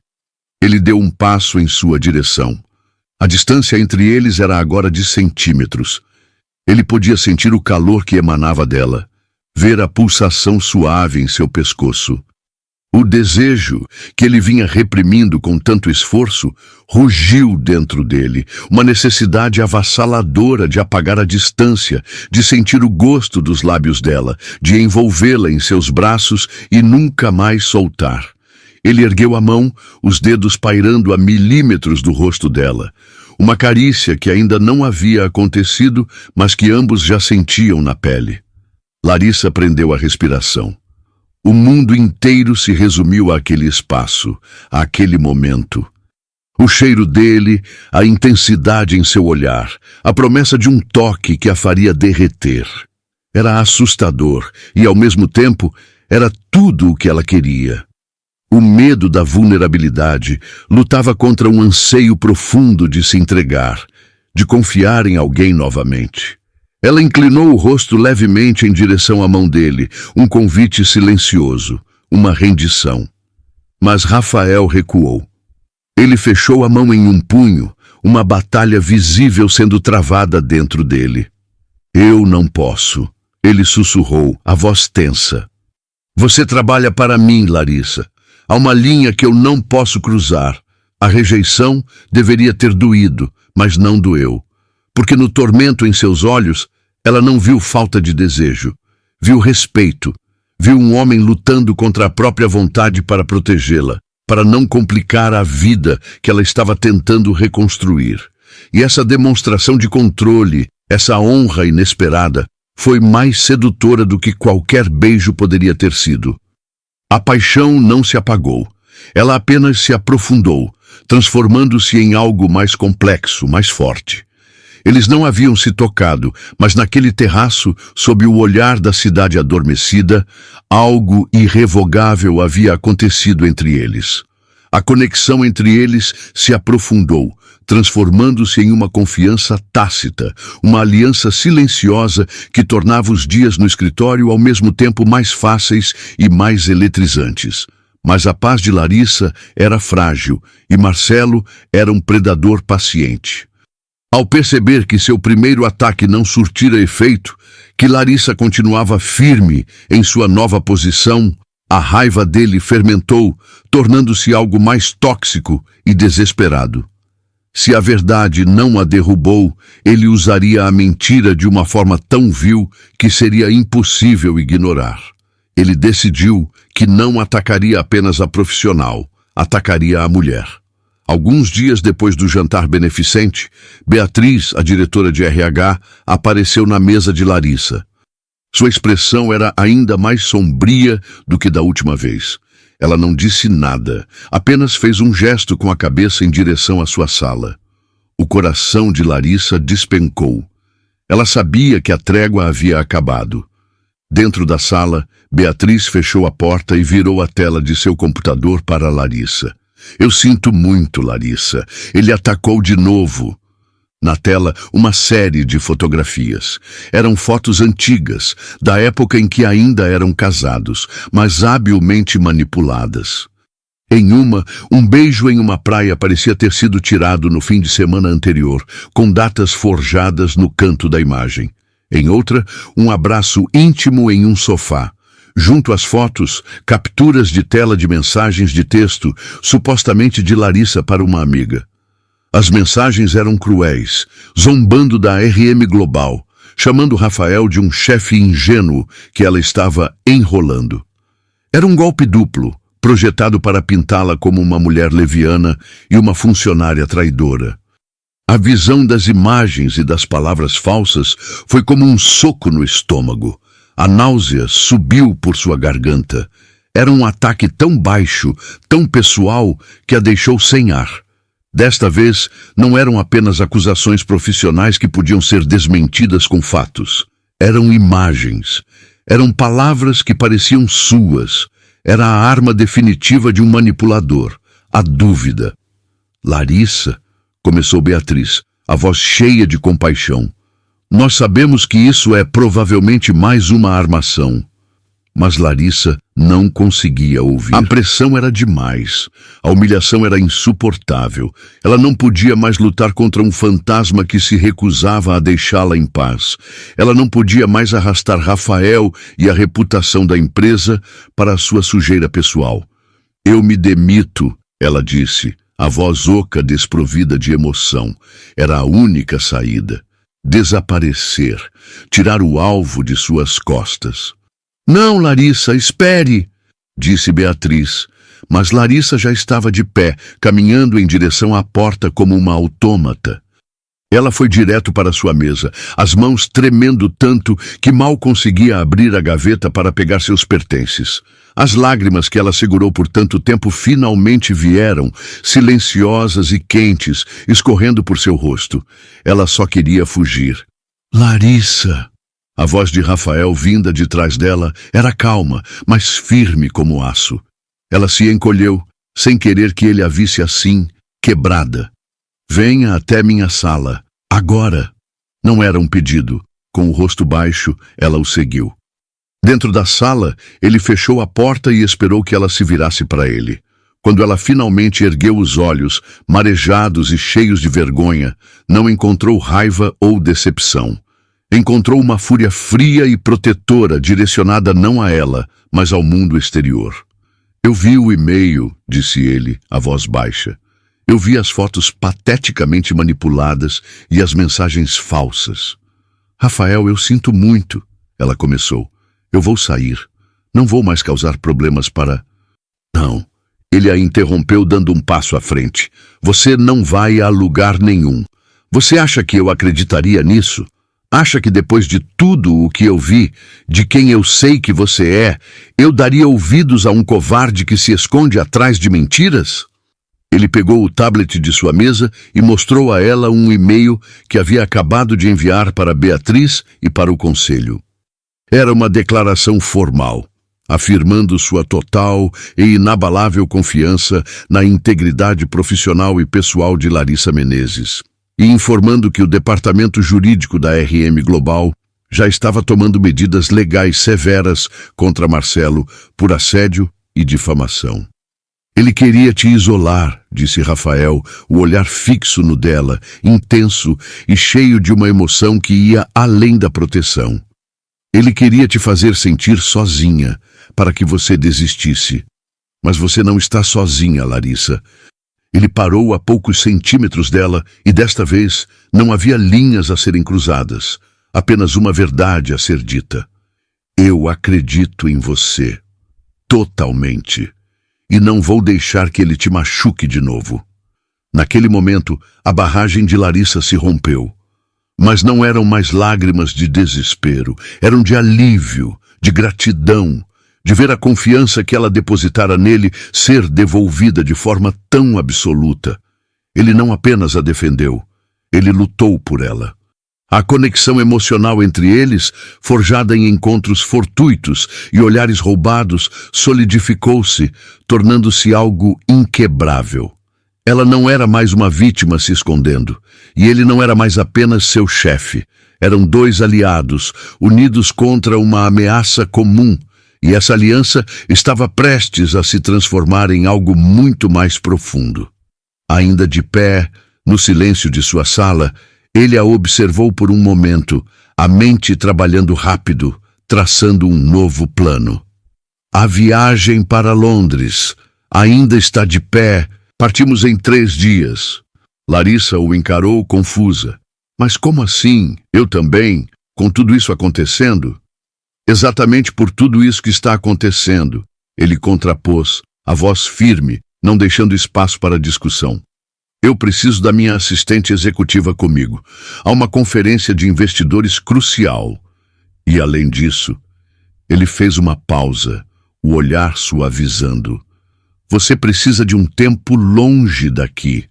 Ele deu um passo em sua direção. A distância entre eles era agora de centímetros. Ele podia sentir o calor que emanava dela, ver a pulsação suave em seu pescoço. O desejo, que ele vinha reprimindo com tanto esforço, rugiu dentro dele, uma necessidade avassaladora de apagar a distância, de sentir o gosto dos lábios dela, de envolvê-la em seus braços e nunca mais soltar. Ele ergueu a mão, os dedos pairando a milímetros do rosto dela. Uma carícia que ainda não havia acontecido, mas que ambos já sentiam na pele. Larissa prendeu a respiração. O mundo inteiro se resumiu àquele espaço, àquele momento. O cheiro dele, a intensidade em seu olhar, a promessa de um toque que a faria derreter. Era assustador e, ao mesmo tempo, era tudo o que ela queria. O medo da vulnerabilidade lutava contra um anseio profundo de se entregar, de confiar em alguém novamente. Ela inclinou o rosto levemente em direção à mão dele, um convite silencioso, uma rendição. Mas Rafael recuou. Ele fechou a mão em um punho, uma batalha visível sendo travada dentro dele. "Eu não posso," ele sussurrou, a voz tensa. "Você trabalha para mim, Larissa. Há uma linha que eu não posso cruzar. A rejeição deveria ter doído, mas não doeu. Porque no tormento em seus olhos, ela não viu falta de desejo. Viu respeito. Viu um homem lutando contra a própria vontade para protegê-la, para não complicar a vida que ela estava tentando reconstruir. E essa demonstração de controle, essa honra inesperada, foi mais sedutora do que qualquer beijo poderia ter sido. A paixão não se apagou. Ela apenas se aprofundou, transformando-se em algo mais complexo, mais forte. Eles não haviam se tocado, mas naquele terraço, sob o olhar da cidade adormecida, algo irrevogável havia acontecido entre eles. A conexão entre eles se aprofundou, transformando-se em uma confiança tácita, uma aliança silenciosa que tornava os dias no escritório ao mesmo tempo mais fáceis e mais eletrizantes. Mas a paz de Larissa era frágil e Marcelo era um predador paciente. Ao perceber que seu primeiro ataque não surtira efeito, que Larissa continuava firme em sua nova posição, a raiva dele fermentou, tornando-se algo mais tóxico e desesperado. Se a verdade não a derrubou, ele usaria a mentira de uma forma tão vil que seria impossível ignorar. Ele decidiu que não atacaria apenas a profissional, atacaria a mulher. Alguns dias depois do jantar beneficente, Beatriz, a diretora de RH, apareceu na mesa de Larissa. Sua expressão era ainda mais sombria do que da última vez. Ela não disse nada, apenas fez um gesto com a cabeça em direção à sua sala. O coração de Larissa despencou. Ela sabia que a trégua havia acabado. Dentro da sala, Beatriz fechou a porta e virou a tela de seu computador para Larissa. "Eu sinto muito, Larissa. Ele atacou de novo." Na tela, uma série de fotografias. Eram fotos antigas, da época em que ainda eram casados, mas habilmente manipuladas. Em uma, um beijo em uma praia parecia ter sido tirado no fim de semana anterior, com datas forjadas no canto da imagem. Em outra, um abraço íntimo em um sofá. Junto às fotos, capturas de tela de mensagens de texto, supostamente de Larissa para uma amiga. As mensagens eram cruéis, zombando da RM Global, chamando Rafael de um chefe ingênuo que ela estava enrolando. Era um golpe duplo, projetado para pintá-la como uma mulher leviana e uma funcionária traidora. A visão das imagens e das palavras falsas foi como um soco no estômago. A náusea subiu por sua garganta. Era um ataque tão baixo, tão pessoal, que a deixou sem ar. Desta vez, não eram apenas acusações profissionais que podiam ser desmentidas com fatos. Eram imagens. Eram palavras que pareciam suas. Era a arma definitiva de um manipulador. A dúvida. Larissa, começou Beatriz, a voz cheia de compaixão. Nós sabemos que isso é provavelmente mais uma armação. Mas Larissa não conseguia ouvir. A pressão era demais. A humilhação era insuportável. Ela não podia mais lutar contra um fantasma que se recusava a deixá-la em paz. Ela não podia mais arrastar Rafael e a reputação da empresa para a sua sujeira pessoal. Eu me demito, ela disse, a voz oca desprovida de emoção. Era a única saída. Desaparecer, tirar o alvo de suas costas. Não, Larissa, espere, disse Beatriz. Mas Larissa já estava de pé, caminhando em direção à porta como uma autômata. Ela foi direto para sua mesa, as mãos tremendo tanto que mal conseguia abrir a gaveta para pegar seus pertences. As lágrimas que ela segurou por tanto tempo finalmente vieram, silenciosas e quentes, escorrendo por seu rosto. Ela só queria fugir. Larissa! A voz de Rafael, vinda de trás dela, era calma, mas firme como aço. Ela se encolheu, sem querer que ele a visse assim, quebrada. Venha até minha sala, agora. Não era um pedido. Com o rosto baixo, ela o seguiu. Dentro da sala, ele fechou a porta e esperou que ela se virasse para ele. Quando ela finalmente ergueu os olhos, marejados e cheios de vergonha, não encontrou raiva ou decepção. Encontrou uma fúria fria e protetora direcionada não a ela, mas ao mundo exterior. Eu vi o e-mail, disse ele, a voz baixa. Eu vi as fotos pateticamente manipuladas e as mensagens falsas. Rafael, eu sinto muito, ela começou. Eu vou sair. Não vou mais causar problemas para... Não. Ele a interrompeu dando um passo à frente. Você não vai a lugar nenhum. Você acha que eu acreditaria nisso? Acha que depois de tudo o que eu vi, de quem eu sei que você é, eu daria ouvidos a um covarde que se esconde atrás de mentiras? Ele pegou o tablet de sua mesa e mostrou a ela um e-mail que havia acabado de enviar para Beatriz e para o conselho. Era uma declaração formal, afirmando sua total e inabalável confiança na integridade profissional e pessoal de Larissa Menezes, e informando que o departamento jurídico da RM Global já estava tomando medidas legais severas contra Marcelo por assédio e difamação. Ele queria te isolar, disse Rafael, o olhar fixo no dela, intenso e cheio de uma emoção que ia além da proteção. Ele queria te fazer sentir sozinha, para que você desistisse. Mas você não está sozinha, Larissa. Ele parou a poucos centímetros dela e desta vez não havia linhas a serem cruzadas, apenas uma verdade a ser dita. Eu acredito em você. Totalmente. E não vou deixar que ele te machuque de novo. Naquele momento, a barragem de Larissa se rompeu. Mas não eram mais lágrimas de desespero, eram de alívio, de gratidão, de ver a confiança que ela depositara nele ser devolvida de forma tão absoluta. Ele não apenas a defendeu, ele lutou por ela. A conexão emocional entre eles, forjada em encontros fortuitos e olhares roubados, solidificou-se, tornando-se algo inquebrável. Ela não era mais uma vítima se escondendo, e ele não era mais apenas seu chefe. Eram dois aliados, unidos contra uma ameaça comum, e essa aliança estava prestes a se transformar em algo muito mais profundo. Ainda de pé, no silêncio de sua sala, ele a observou por um momento, a mente trabalhando rápido, traçando um novo plano. A viagem para Londres ainda está de pé. Partimos em 3 dias. Larissa o encarou confusa. Mas como assim? Eu também? Com tudo isso acontecendo? Exatamente por tudo isso que está acontecendo, ele contrapôs, a voz firme, não deixando espaço para discussão. Eu preciso da minha assistente executiva comigo. Há uma conferência de investidores crucial. E, além disso, ele fez uma pausa, o olhar suavizando. Você precisa de um tempo longe daqui.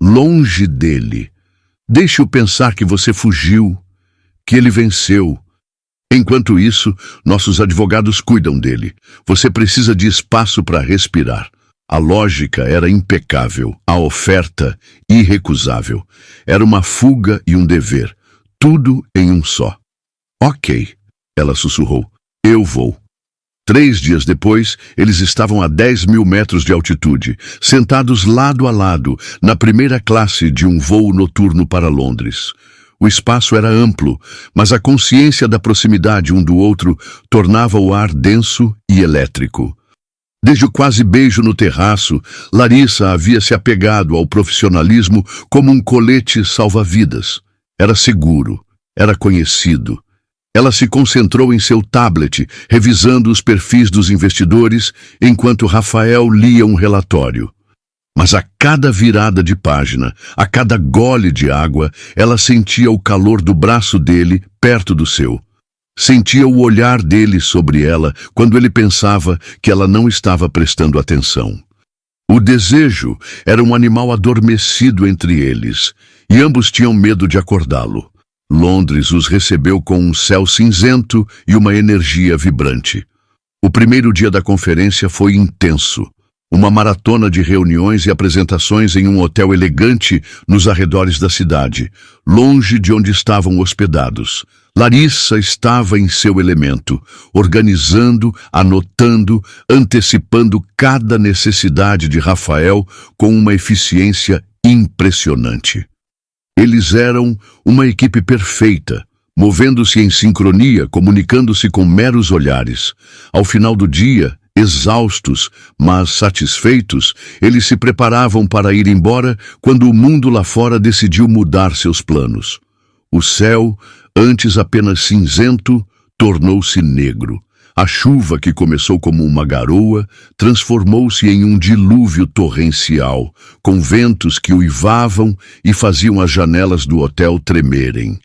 Longe dele. Deixe-o pensar que você fugiu, que ele venceu. Enquanto isso, nossos advogados cuidam dele. Você precisa de espaço para respirar. A lógica era impecável, a oferta irrecusável. Era uma fuga e um dever, tudo em um só. Ok, ela sussurrou, eu vou. 3 dias depois, eles estavam a 10.000 metros de altitude, sentados lado a lado, na primeira classe de um voo noturno para Londres. O espaço era amplo, mas a consciência da proximidade um do outro tornava o ar denso e elétrico. Desde o quase beijo no terraço, Larissa havia se apegado ao profissionalismo como um colete salva-vidas. Era seguro, era conhecido. Ela se concentrou em seu tablet, revisando os perfis dos investidores, enquanto Rafael lia um relatório. Mas a cada virada de página, a cada gole de água, ela sentia o calor do braço dele perto do seu. Sentia o olhar dele sobre ela quando ele pensava que ela não estava prestando atenção. O desejo era um animal adormecido entre eles, e ambos tinham medo de acordá-lo. Londres os recebeu com um céu cinzento e uma energia vibrante. O primeiro dia da conferência foi intenso. Uma maratona de reuniões e apresentações em um hotel elegante nos arredores da cidade, longe de onde estavam hospedados. Larissa estava em seu elemento, organizando, anotando, antecipando cada necessidade de Rafael com uma eficiência impressionante. Eles eram uma equipe perfeita, movendo-se em sincronia, comunicando-se com meros olhares. Ao final do dia, exaustos, mas satisfeitos, eles se preparavam para ir embora quando o mundo lá fora decidiu mudar seus planos. O céu, antes apenas cinzento, tornou-se negro. A chuva, que começou como uma garoa, transformou-se em um dilúvio torrencial, com ventos que uivavam e faziam as janelas do hotel tremerem.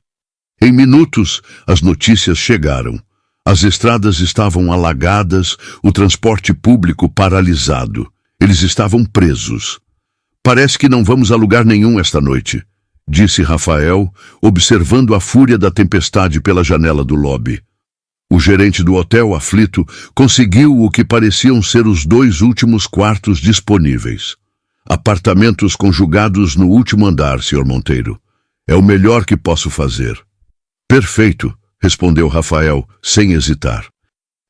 Em minutos, as notícias chegaram. As estradas estavam alagadas, o transporte público paralisado. Eles estavam presos. Parece que não vamos a lugar nenhum esta noite, disse Rafael, observando a fúria da tempestade pela janela do lobby. O gerente do hotel, aflito, conseguiu o que pareciam ser os 2 últimos quartos disponíveis. Apartamentos conjugados no último andar, Sr. Monteiro. É o melhor que posso fazer. Perfeito, respondeu Rafael, sem hesitar.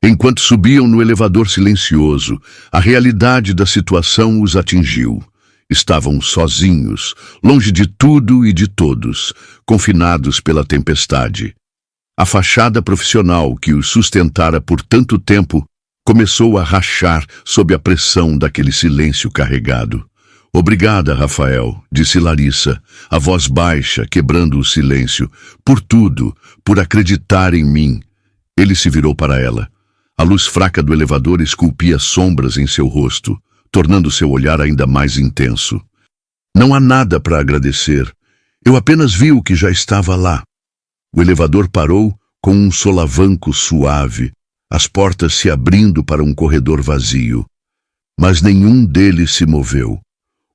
Enquanto subiam no elevador silencioso, a realidade da situação os atingiu. Estavam sozinhos, longe de tudo e de todos, confinados pela tempestade. A fachada profissional que os sustentara por tanto tempo começou a rachar sob a pressão daquele silêncio carregado. Obrigada, Rafael, disse Larissa, a voz baixa, quebrando o silêncio. Por tudo, por acreditar em mim. Ele se virou para ela. A luz fraca do elevador esculpia sombras em seu rosto, tornando seu olhar ainda mais intenso. Não há nada para agradecer. Eu apenas vi o que já estava lá. O elevador parou com um solavanco suave, as portas se abrindo para um corredor vazio. Mas nenhum deles se moveu.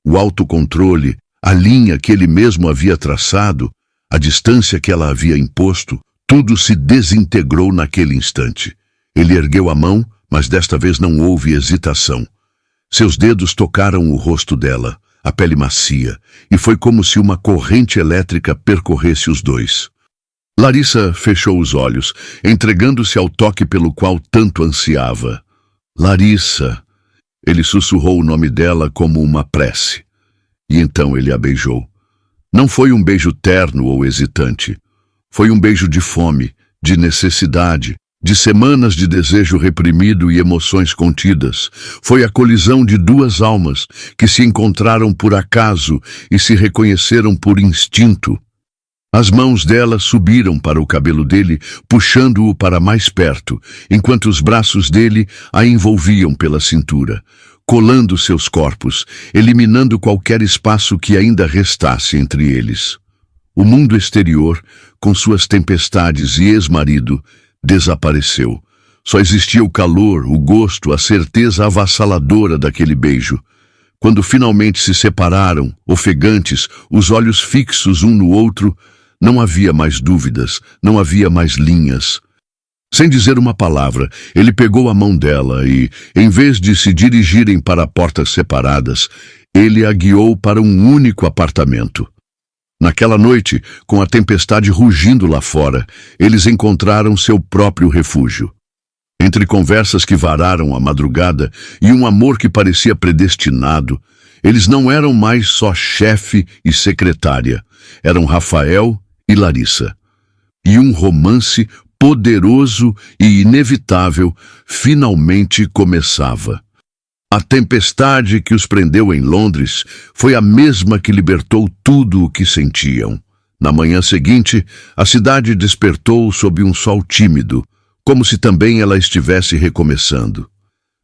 O autocontrole, a linha que ele mesmo havia traçado, a distância que ela havia imposto, tudo se desintegrou naquele instante. Ele ergueu a mão, mas desta vez não houve hesitação. Seus dedos tocaram o rosto dela, a pele macia, e foi como se uma corrente elétrica percorresse os dois. Larissa fechou os olhos, entregando-se ao toque pelo qual tanto ansiava. Larissa! Ele sussurrou o nome dela como uma prece. E então ele a beijou. Não foi um beijo terno ou hesitante. Foi um beijo de fome, de necessidade, de semanas de desejo reprimido e emoções contidas. Foi a colisão de 2 almas que se encontraram por acaso e se reconheceram por instinto. As mãos dela subiram para o cabelo dele, puxando-o para mais perto, enquanto os braços dele a envolviam pela cintura. colando seus corpos, eliminando qualquer espaço que ainda restasse entre eles. O mundo exterior, com suas tempestades e ex-marido, desapareceu. Só existia o calor, o gosto, a certeza avassaladora daquele beijo. Quando finalmente se separaram, ofegantes, os olhos fixos um no outro, não havia mais dúvidas, não havia mais linhas. Sem dizer uma palavra, ele pegou a mão dela e, em vez de se dirigirem para portas separadas, ele a guiou para um único apartamento. Naquela noite, com a tempestade rugindo lá fora, eles encontraram seu próprio refúgio. Entre conversas que vararam a madrugada e um amor que parecia predestinado, eles não eram mais só chefe e secretária, eram Rafael e Larissa. E um romance poderoso e inevitável finalmente começava. A tempestade que os prendeu em Londres foi a mesma que libertou tudo o que sentiam. Na manhã seguinte, a cidade despertou sob um sol tímido, como se também ela estivesse recomeçando.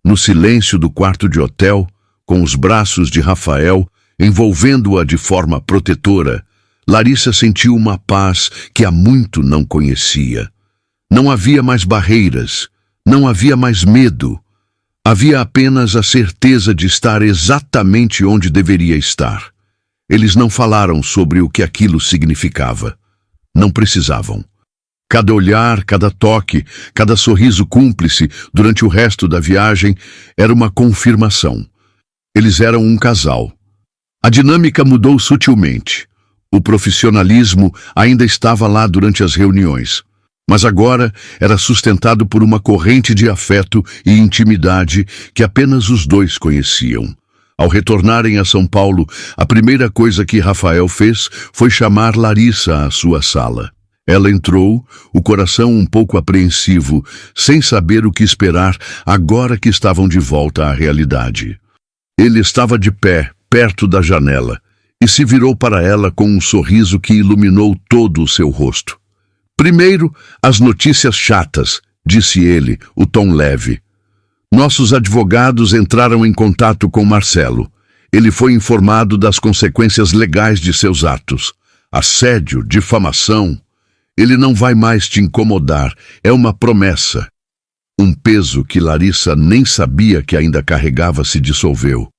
No silêncio do quarto de hotel, com os braços de Rafael envolvendo-a de forma protetora, Larissa sentiu uma paz que há muito não conhecia. Não havia mais barreiras, não havia mais medo. Havia apenas a certeza de estar exatamente onde deveria estar. Eles não falaram sobre o que aquilo significava. Não precisavam. Cada olhar, cada toque, cada sorriso cúmplice durante o resto da viagem era uma confirmação. Eles eram um casal. A dinâmica mudou sutilmente. O profissionalismo ainda estava lá durante as reuniões, mas agora era sustentado por uma corrente de afeto e intimidade que apenas os dois conheciam. Ao retornarem a São Paulo, a primeira coisa que Rafael fez foi chamar Larissa à sua sala. Ela entrou, o coração um pouco apreensivo, sem saber o que esperar agora que estavam de volta à realidade. Ele estava de pé, perto da janela, e se virou para ela com um sorriso que iluminou todo o seu rosto. Primeiro, as notícias chatas, disse ele, o tom leve. Nossos advogados entraram em contato com Marcelo. Ele foi informado das consequências legais de seus atos. Assédio, difamação. Ele não vai mais te incomodar, é uma promessa. Um peso que Larissa nem sabia que ainda carregava se dissolveu.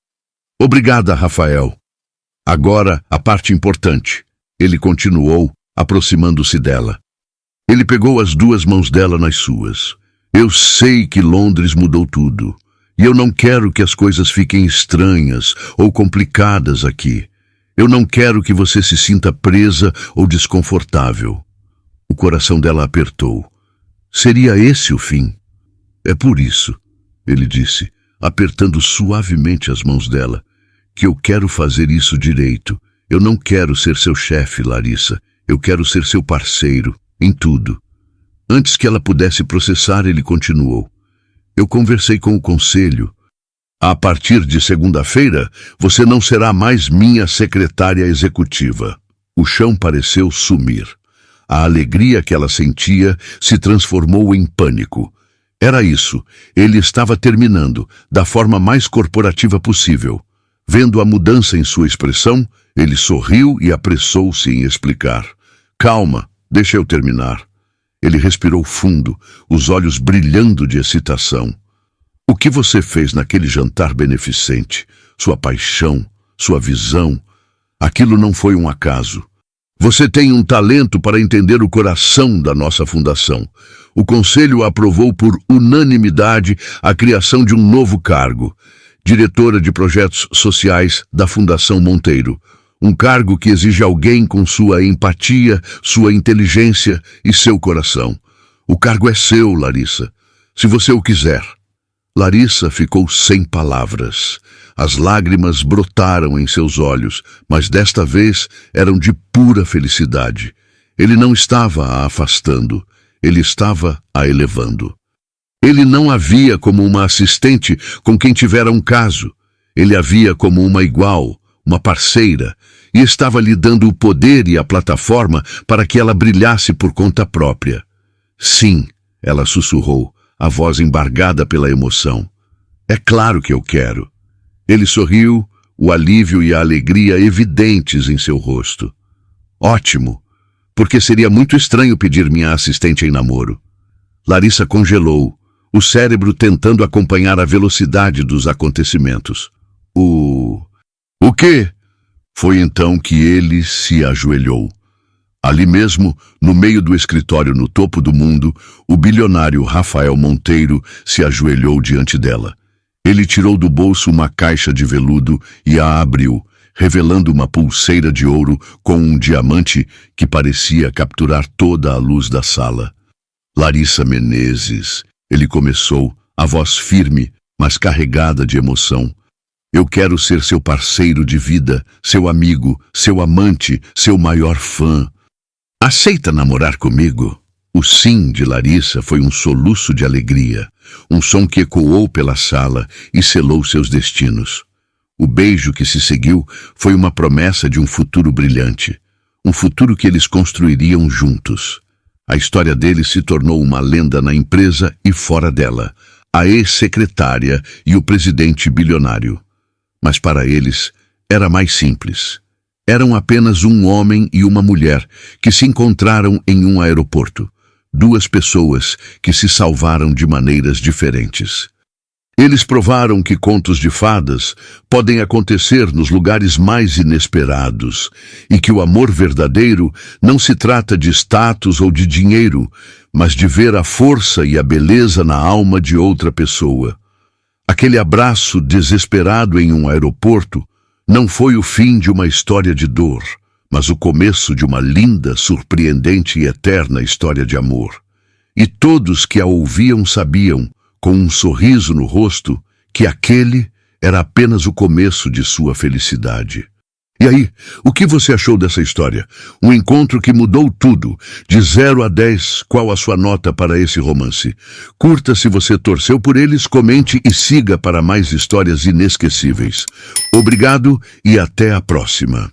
Obrigada, Rafael. Agora, a parte importante. Ele continuou, aproximando-se dela. Ele pegou as duas mãos dela nas suas. Eu sei que Londres mudou tudo. E eu não quero que as coisas fiquem estranhas ou complicadas aqui. Eu não quero que você se sinta presa ou desconfortável. O coração dela apertou. Seria esse o fim? É por isso, ele disse, apertando suavemente as mãos dela, que eu quero fazer isso direito. Eu não quero ser seu chefe, Larissa. Eu quero ser seu parceiro. Em tudo. Antes que ela pudesse processar, ele continuou. Eu conversei com o conselho. A partir de segunda-feira, você não será mais minha secretária executiva. O chão pareceu sumir. A alegria que ela sentia se transformou em pânico. Era isso. Ele estava terminando, da forma mais corporativa possível. Vendo a mudança em sua expressão, ele sorriu e apressou-se em explicar. Calma. Deixa eu terminar. Ele respirou fundo, os olhos brilhando de excitação. O que você fez naquele jantar beneficente, sua paixão, sua visão, aquilo não foi um acaso. Você tem um talento para entender o coração da nossa fundação. O Conselho aprovou por unanimidade a criação de um novo cargo, diretora de projetos sociais da Fundação Monteiro. Um cargo que exige alguém com sua empatia, sua inteligência e seu coração. O cargo é seu, Larissa, se você o quiser. Larissa ficou sem palavras. As lágrimas brotaram em seus olhos, mas desta vez eram de pura felicidade. Ele não estava a afastando, ele estava a elevando. Ele não a via como uma assistente com quem tivera um caso. Ele a via como uma igual, uma parceira, e estava lhe dando o poder e a plataforma para que ela brilhasse por conta própria. Sim, ela sussurrou, a voz embargada pela emoção. É claro que eu quero. Ele sorriu, o alívio e a alegria evidentes em seu rosto. Ótimo, porque seria muito estranho pedir minha assistente em namoro. Larissa congelou, o cérebro tentando acompanhar a velocidade dos acontecimentos. O quê? Foi então que ele se ajoelhou. Ali mesmo, no meio do escritório no topo do mundo, o bilionário Rafael Monteiro se ajoelhou diante dela. Ele tirou do bolso uma caixa de veludo e a abriu, revelando uma pulseira de ouro com um diamante que parecia capturar toda a luz da sala. Larissa Menezes, ele começou, a voz firme, mas carregada de emoção. Eu quero ser seu parceiro de vida, seu amigo, seu amante, seu maior fã. Aceita namorar comigo? O sim de Larissa foi um soluço de alegria, um som que ecoou pela sala e selou seus destinos. O beijo que se seguiu foi uma promessa de um futuro brilhante, um futuro que eles construiriam juntos. A história deles se tornou uma lenda na empresa e fora dela, a ex-secretária e o presidente bilionário. Mas para eles era mais simples. Eram apenas um homem e uma mulher que se encontraram em um aeroporto. Duas pessoas que se salvaram de maneiras diferentes. Eles provaram que contos de fadas podem acontecer nos lugares mais inesperados e que o amor verdadeiro não se trata de status ou de dinheiro, mas de ver a força e a beleza na alma de outra pessoa. Aquele abraço desesperado em um aeroporto não foi o fim de uma história de dor, mas o começo de uma linda, surpreendente e eterna história de amor. E todos que a ouviam sabiam, com um sorriso no rosto, que aquele era apenas o começo de sua felicidade. E aí, o que você achou dessa história? Um encontro que mudou tudo. De 0 a 10, qual a sua nota para esse romance? Curta se você torceu por eles, comente e siga para mais histórias inesquecíveis. Obrigado e até a próxima.